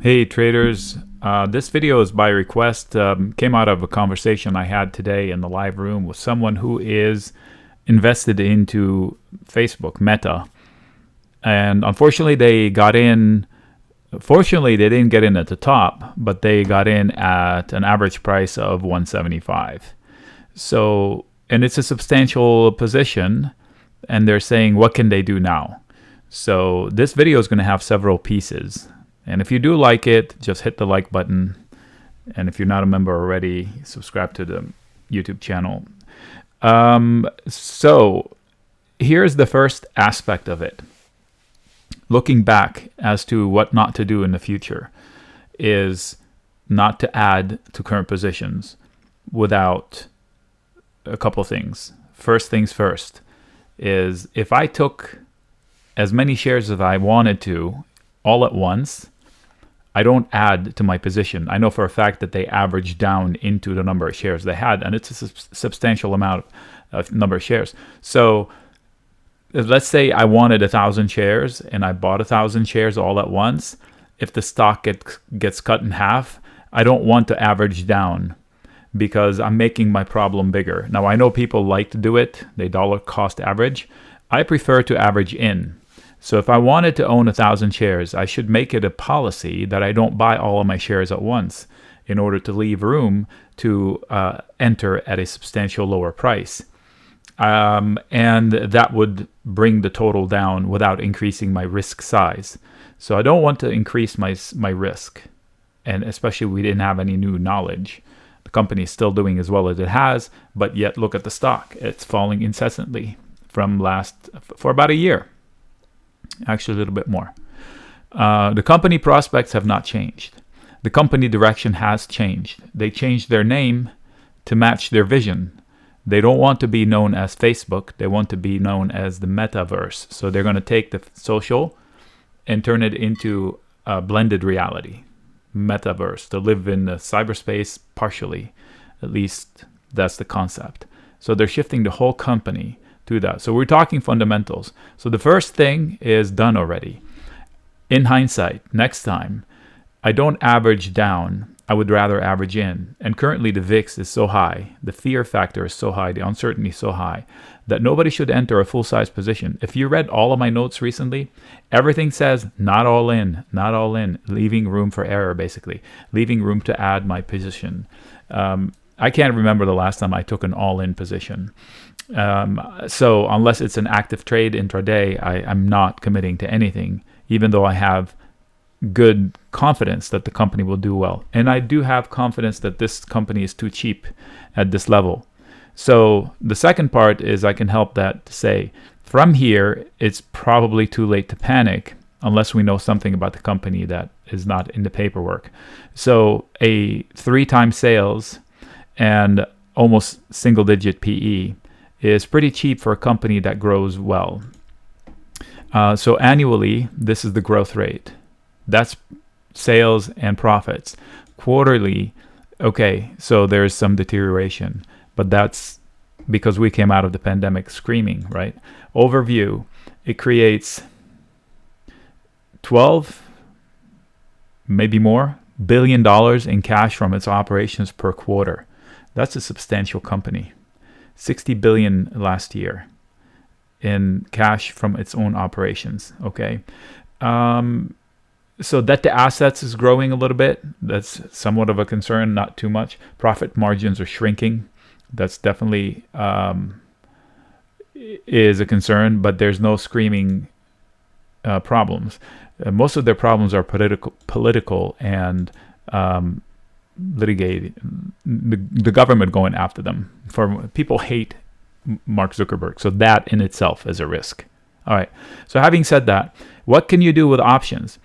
Hey traders, this video is by request. Came out of a conversation I had today in the live room with someone who is invested into Facebook, Meta. And unfortunately they got in, fortunately they didn't get in at the top, but they got in at an average price of 175. So, and it's a substantial position, and they're saying, what can they do now? So this video is going to have several pieces. And if you do like it, just hit the like button. And if you're not a member already, subscribe to the YouTube channel. So here's the first aspect of it. Looking back as to what not to do in the future is not to add to current positions without a couple things. First things first is if I took as many shares as I wanted to all at once, I don't add to my position. I know for a fact that they average down into the number of shares they had, and it's a substantial amount of number of shares. So let's say I wanted 1,000 shares and I bought 1,000 shares all at once. If the stock gets cut in half, I don't want to average down because I'm making my problem bigger. Now I know people like to do it. They dollar cost average. I prefer to average in. So if I wanted to own 1,000 shares, I should make it a policy that I don't buy all of my shares at once in order to leave room to enter at a substantial lower price. And that would bring the total down without increasing my risk size. So I don't want to increase my risk. And especially we didn't have any new knowledge. The company is still doing as well as it has, but yet look at the stock. It's falling incessantly for about a year. Actually a little bit more. The company prospects have not changed. The company direction has changed. They changed their name to match their vision. They don't want to be known as Facebook. They want to be known as the metaverse. So they're going to take the social and turn it into a blended reality. Metaverse, to live in the cyberspace partially. At least that's the concept. So they're shifting the whole company to that. So we're talking fundamentals. So the first thing is done already. In hindsight, next time, I don't average down. I would rather average in. And currently the VIX is so high, the fear factor is so high, the uncertainty is so high, that nobody should enter a full-size position. If you read all of my notes recently, everything says not all in, leaving room for error, basically, leaving room to add my position. I can't remember the last time I took an all-in position. So unless it's an active trade intraday, I'm not committing to anything, even though I have good confidence that the company will do well. And I do have confidence that this company is too cheap at this level. So the second part is I can help that to say, from here, it's probably too late to panic unless we know something about the company that is not in the paperwork. So a 3x sales and almost single-digit PE is pretty cheap for a company that grows well. So annually, this is the growth rate. That's sales and profits. Quarterly, okay, so there's some deterioration, but that's because we came out of the pandemic screaming, right? Overview, it creates 12, maybe more, $1 billion in cash from its operations per quarter. That's a substantial company. 60 billion last year in cash from its own operations. Okay. So debt to assets is growing a little bit. That's somewhat of a concern, not too much. Profit margins are shrinking. That's definitely is a concern, but there's no screaming problems. Most of their problems are political and litigated. The government going after them. People hate Mark Zuckerberg, so that in itself is a risk. All right. So having said that, what can you do with options?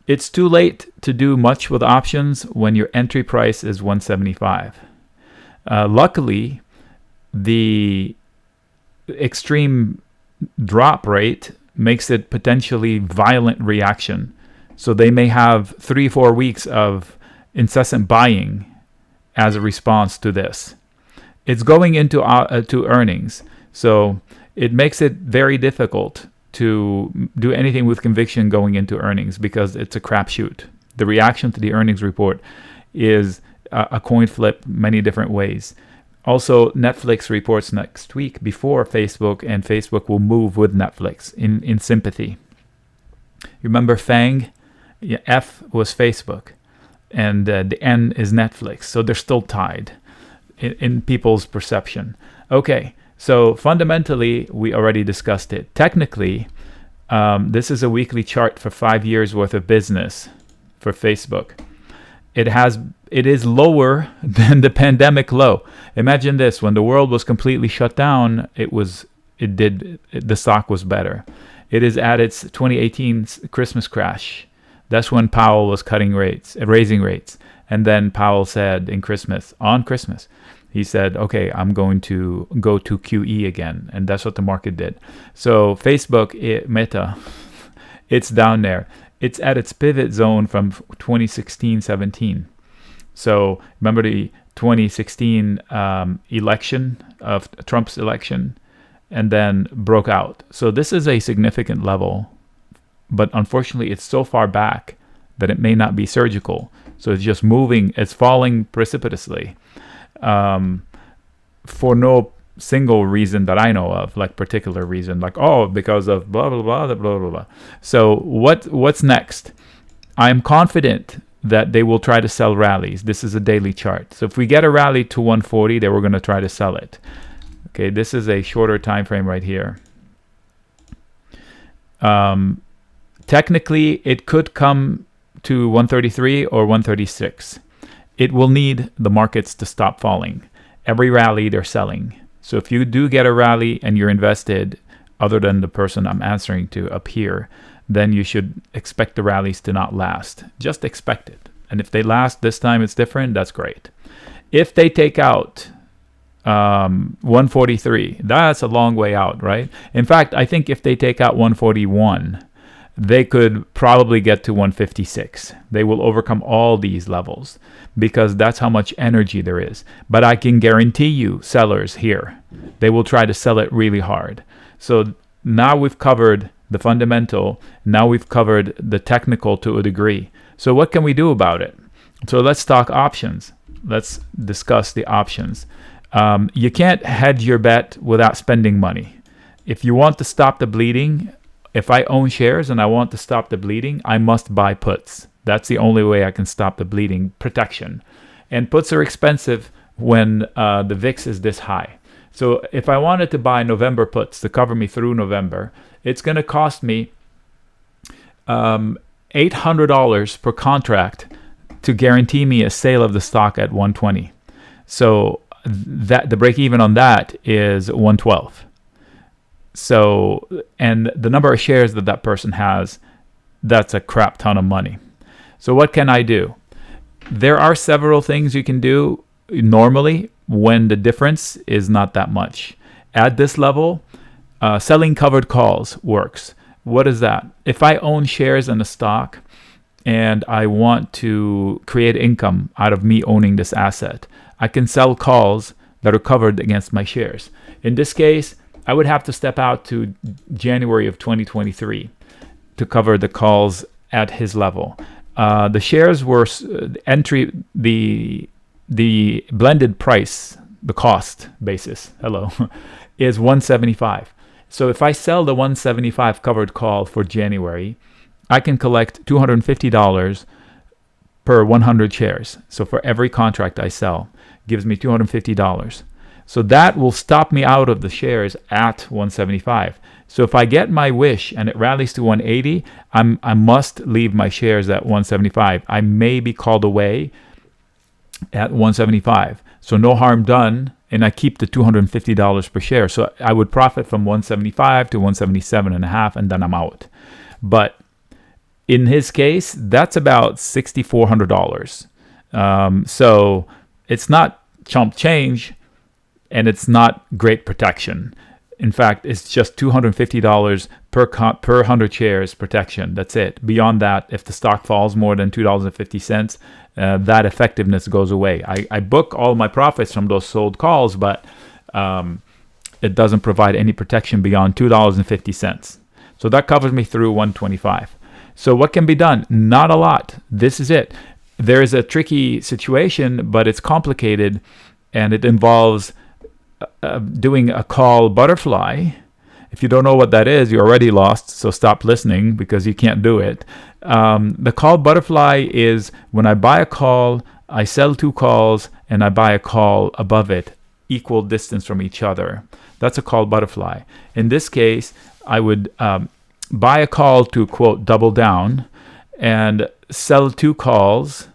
It's too late to do much with options when your entry price is 175. Luckily, the extreme drop rate makes it potentially violent reaction. So they may have 3-4 weeks of incessant buying as a response to this. It's going into to earnings. So it makes it very difficult to do anything with conviction going into earnings because it's a crapshoot. The reaction to the earnings report is a coin flip many different ways. Also, Netflix reports next week before Facebook, and Facebook will move with Netflix in sympathy. Remember FANG? Yeah, F was Facebook, and the N is Netflix. So they're still tied in people's perception. Okay, so fundamentally, we already discussed it. Technically, this is a weekly chart for 5 years worth of business for Facebook. It is lower than the pandemic low. Imagine this: when the world was completely shut down, the stock was better. It is at its 2018 Christmas crash. That's when Powell was raising rates, and then Powell said on Christmas, he said, "Okay, I'm going to go to QE again," and that's what the market did. So Facebook, Meta, it's down there. It's at its pivot zone from 2016-17. So remember the 2016 election of Trump's election, and then broke out. So this is a significant level, but unfortunately it's so far back that it may not be surgical. So it's just moving, it's falling precipitously for no single reason that I know of, like particular reason, like, oh, because of blah, blah, blah, blah, blah, blah. So what's next? I'm confident that they will try to sell rallies. This is a daily chart. So if we get a rally to 140, they were going to try to sell it. Okay, this is a shorter time frame right here. Technically, it could come to 133 or 136. It will need the markets to stop falling. Every rally, they're selling. So if you do get a rally and you're invested, other than the person I'm answering to up here, then you should expect the rallies to not last. Just expect it. And if they last this time, it's different, that's great. If they take out 143, that's a long way out, right? In fact, I think if they take out 141, they could probably get to 156. They will overcome all these levels because that's how much energy there is. But I can guarantee you, sellers here, they will try to sell it really hard. So now we've covered the fundamental. Now we've covered the technical to a degree. So what can we do about it? So let's talk options. Let's discuss the options. You can't hedge your bet without spending money. If you want to stop the bleeding, if I own shares and I want to stop the bleeding, I must buy puts. That's the only way I can stop the bleeding. Protection. And puts are expensive when the VIX is this high. So if I wanted to buy November puts to cover me through November, it's going to cost me $800 per contract to guarantee me a sale of the stock at 120. So that the break even on that is 112. So, and the number of shares that person has, that's a crap ton of money. So what can I do? There are several things you can do normally when the difference is not that much. At this level, selling covered calls works. What is that? If I own shares in a stock and I want to create income out of me owning this asset, I can sell calls that are covered against my shares. In this case, I would have to step out to January of 2023 to cover the calls at his level. The shares were the blended price, the cost basis, is 175. So if I sell the 175 covered call for January, I can collect $250 per 100 shares. So for every contract I sell, gives me $250. So that will stop me out of the shares at 175. So if I get my wish and it rallies to 180, I must leave my shares at 175. I may be called away at 175. So no harm done, and I keep the $250 per share. So I would profit from 175 to 177.5, and then I'm out. But in his case, that's about $6,400. So it's not chump change, and it's not great protection. In fact, it's just $250 per 100 shares protection. That's it. Beyond that, if the stock falls more than $2.50, that effectiveness goes away. I book all my profits from those sold calls, but it doesn't provide any protection beyond $2.50. So that covers me through 125. So what can be done? Not a lot. This is it. There is a tricky situation, but it's complicated, and it involves doing a call butterfly. If you don't know what that is, you're already lost, so stop listening because you can't do it. The call butterfly is when I buy a call, I sell 2 calls, and I buy a call above it, equal distance from each other. That's a call butterfly. In this case, I would buy a call to, quote, double down, and sell 2 calls,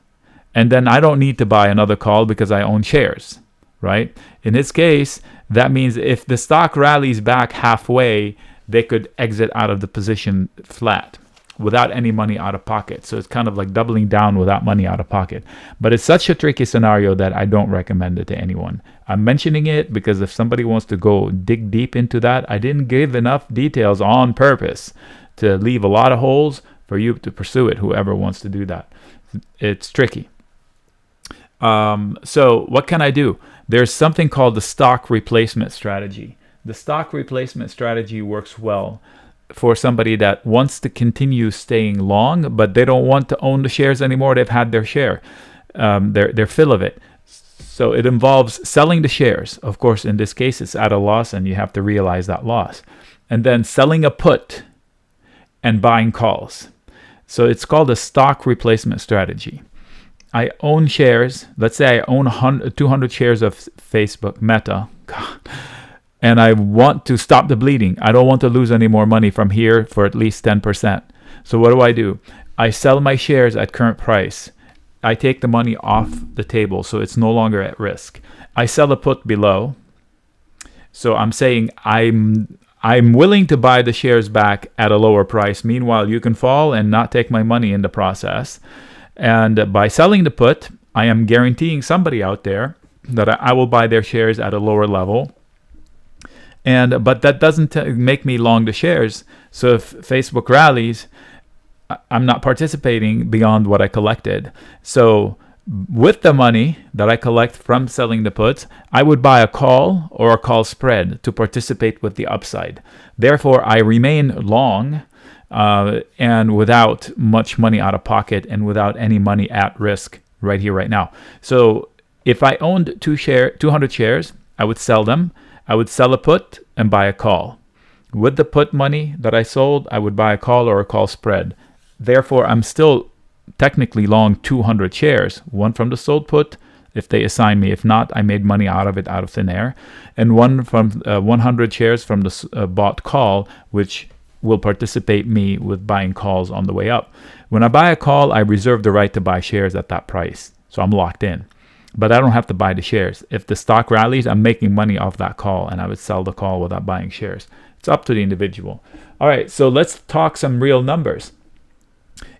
and then I don't need to buy another call because I own shares, right? In this case, that means if the stock rallies back halfway, they could exit out of the position flat without any money out of pocket. So it's kind of like doubling down without money out of pocket. But it's such a tricky scenario that I don't recommend it to anyone. I'm mentioning it because if somebody wants to go dig deep into that, I didn't give enough details on purpose to leave a lot of holes for you to pursue it, whoever wants to do that. It's tricky. So what can I do? There's something called the stock replacement strategy. The stock replacement strategy works well for somebody that wants to continue staying long, but they don't want to own the shares anymore. They've had their share, their fill of it. So it involves selling the shares. Of course, in this case, it's at a loss, and you have to realize that loss. And then selling a put and buying calls. So it's called a stock replacement strategy. I own shares. Let's say I own 200 shares of Facebook, Meta. God. And I want to stop the bleeding. I don't want to lose any more money from here for at least 10%. So what do? I sell my shares at current price. I take the money off the table, so it's no longer at risk. I sell a put below. So I'm saying I'm willing to buy the shares back at a lower price. Meanwhile, you can fall and not take my money in the process. And by selling the put, I am guaranteeing somebody out there that I will buy their shares at a lower level. But that doesn't make me long the shares. So if Facebook rallies, I'm not participating beyond what I collected. So with the money that I collect from selling the puts, I would buy a call or a call spread to participate with the upside. Therefore, I remain long and without much money out of pocket and without any money at risk right here, right now. So if I owned 200 shares, I would sell them. I would sell a put and buy a call. With the put money that I sold, I would buy a call or a call spread. Therefore, I'm still technically long 200 shares. One from the sold put, if they assign me. If not, I made money out of it, out of thin air. And one from 100 shares from the bought call, which will participate me with buying calls on the way up. When I buy a call, I reserve the right to buy shares at that price. So I'm locked in. But I don't have to buy the shares. If the stock rallies, I'm making money off that call, and I would sell the call without buying shares. It's up to the individual. All right, so let's talk some real numbers.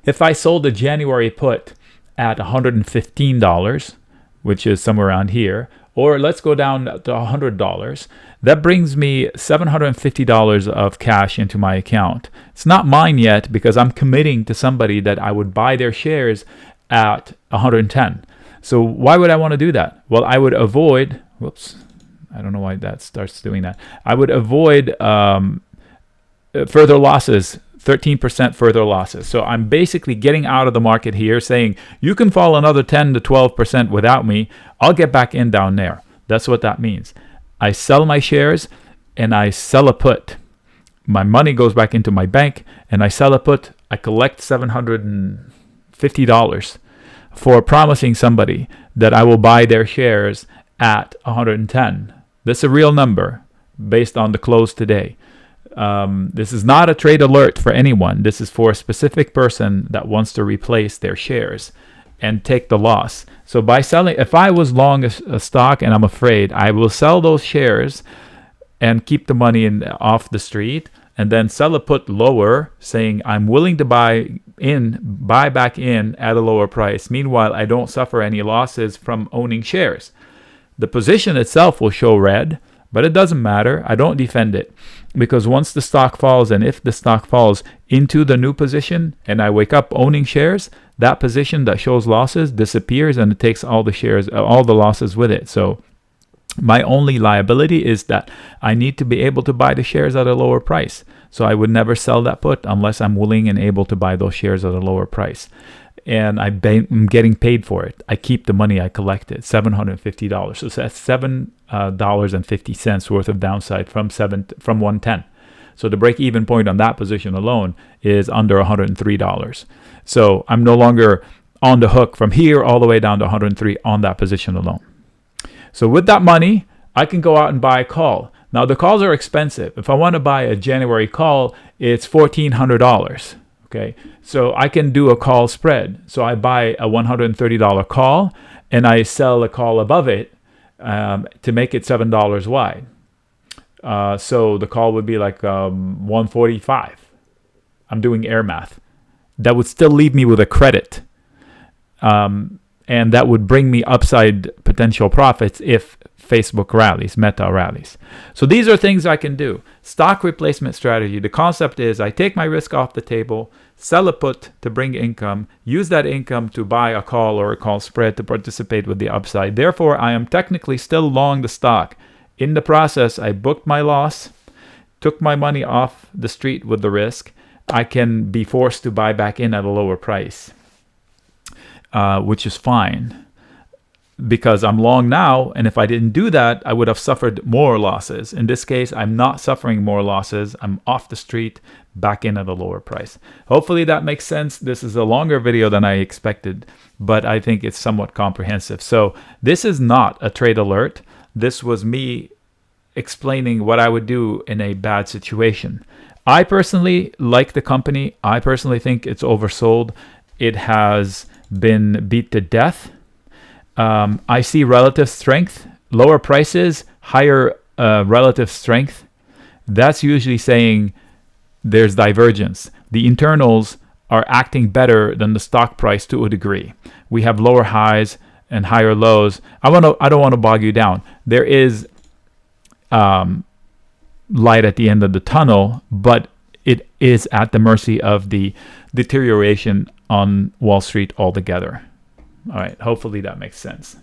If I sold a January put at $115, which is somewhere around here, or let's go down to $100, that brings me $750 of cash into my account. It's not mine yet because I'm committing to somebody that I would buy their shares at 110. So why would I want to do that? Well, I would avoid, I don't know why that starts doing that. I would avoid further losses, 13% further losses. So I'm basically getting out of the market here saying, you can fall another 10 to 12% without me. I'll get back in down there. That's what that means. I sell my shares and I sell a put. My money goes back into my bank and I sell a put. I collect $750 for promising somebody that I will buy their shares at 110. That's a real number based on the close today. This is not a trade alert for anyone. This is for a specific person that wants to replace their shares and take the loss. So by selling, if I was long a stock and I'm afraid, I will sell those shares and keep the money off the street, and then sell a put lower, saying I'm willing to buy back in at a lower price. Meanwhile, I don't suffer any losses from owning shares. The position itself will show red, but it doesn't matter. I don't defend it, because once the stock falls, and if the stock falls into the new position and I wake up owning shares, that position that shows losses disappears and it takes all the shares, all the losses with it. So my only liability is that I need to be able to buy the shares at a lower price. So I would never sell that put unless I'm willing and able to buy those shares at a lower price. And I'm getting paid for it. I keep the money I collected, $750. So that's $7.50 worth of downside from 110. So the break-even point on that position alone is under $103. So I'm no longer on the hook from here all the way down to 103 on that position alone. So with that money, I can go out and buy a call. Now the calls are expensive. If I want to buy a January call, it's $1,400. Okay, so I can do a call spread. So I buy a $130 call and I sell a call above it to make it $7 wide. So the call would be like 145. I'm doing air math. That would still leave me with a credit. And that would bring me upside potential profits if Facebook rallies, Meta rallies. So these are things I can do. Stock replacement strategy. The concept is I take my risk off the table, sell a put to bring income, use that income to buy a call or a call spread to participate with the upside. Therefore, I am technically still long the stock. In the process, I booked my loss, took my money off the street with the risk. I can be forced to buy back in at a lower price, which is fine because I'm long now. And if I didn't do that, I would have suffered more losses. In this case, I'm not suffering more losses. I'm off the street, back in at a lower price. Hopefully that makes sense. This is a longer video than I expected, but I think it's somewhat comprehensive. So this is not a trade alert. This was me explaining what I would do in a bad situation. I personally like the company. I personally think it's oversold. It has been beat to death. I see relative strength, lower prices, higher relative strength. That's usually saying there's divergence. The internals are acting better than the stock price to a degree. We have lower highs and higher lows. I don't want to bog you down. There is light at the end of the tunnel, but it is at the mercy of the deterioration on Wall Street altogether. All right, hopefully that makes sense.